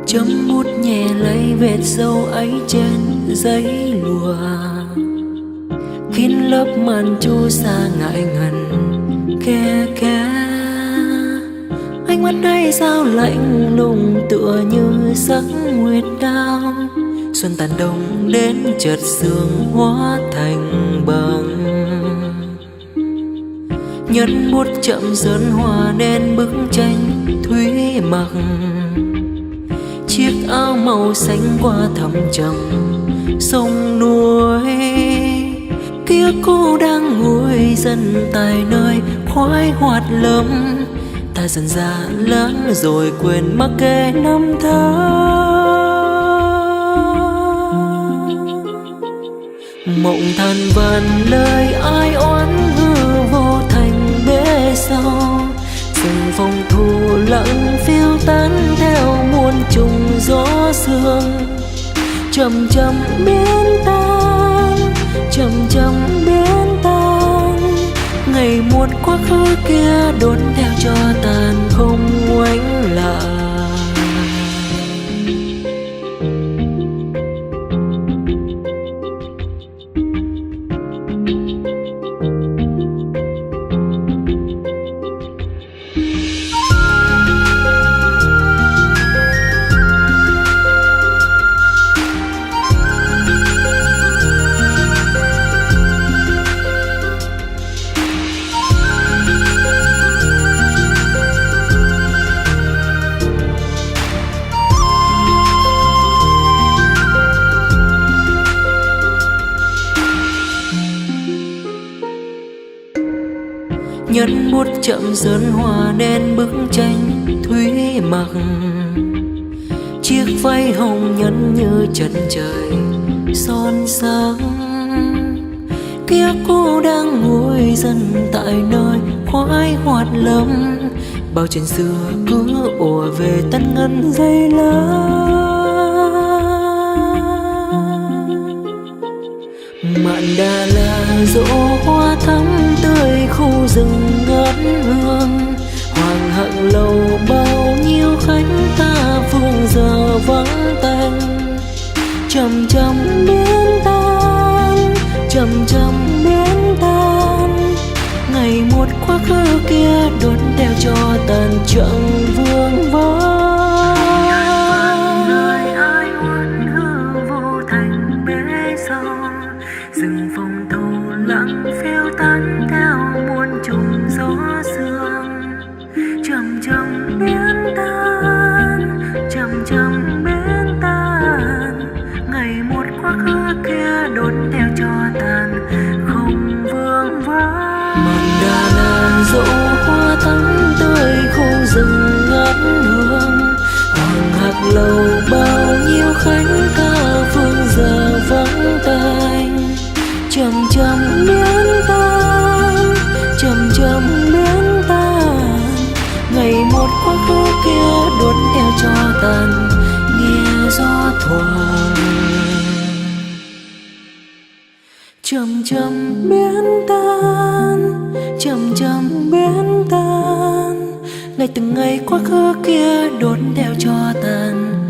Chấm bút nhẹ lấy vệt dấu ấy trên giấy lụa, kín lớp màn chu sa ngại ngần khe khẽ. Ánh mắt ấy sao lạnh lùng tựa như sắc nguyệt đao. Xuân tàn đông đến chợt sương hóa thành bằng. Nhấn bút chậm dần hòa nên bức tranh thủy mặc. Chiếc áo màu xanh qua thẳm trầm sông núi. Ký ức cũ đang nguôi dần tại nơi khoái hoạt lắm. Ta dần già lớn rồi quên mặc kệ năm tháng. Mộng than vàn lời ai oán hư vô thành bể sau. Rừng phòng thu lặng phiêu tán theo muôn trùng gió sương. Chậm chậm biến tan, chậm chậm biến tan. Ngày một quá khứ kia đốn theo cho tàn không ngoảnh lại. Nhấn bút chậm dần hòa nên bức tranh thủy mặc. Chiếc váy hồng nhẫn như chân trời son sáng. Ký ức cũ đang nguôi dần tại nơi khoái hoạt lắm. Bao chuyện xưa cứ ùa về tân ngân dây lá. Mạn Đà La dỗ hoa thắm tươi khu rừng ngát hương. Hoàng hạng lầu bao nhiêu khách ta phương giờ vắng tanh. Chậm chậm biến tan, chậm chậm biến tan. Ngày một quá khứ kia đốn theo cho tàn chẳng vương vấn. Rừng phòng thù lặng phiêu tán theo muôn trùng gió sương. Chậm chậm biến tan, chậm chậm biến tan. Ngày một quá khứ kia đốn theo cho tàn không vương vấn. Mạn Đà La dỗ hoa thắm tươi khu rừng ngát hương. Hoàng hạc lầu bao nhiêu khách ca phương giờ vắng tanh. Chậm chậm biến tan, chậm chậm biến tan. Ngày một quá khứ kia đốn theo cho tàn nghe gió thoảng. Chậm chậm biến tan, chậm chậm biến tan. Ngày từng ngày quá khứ kia đốn theo cho tàn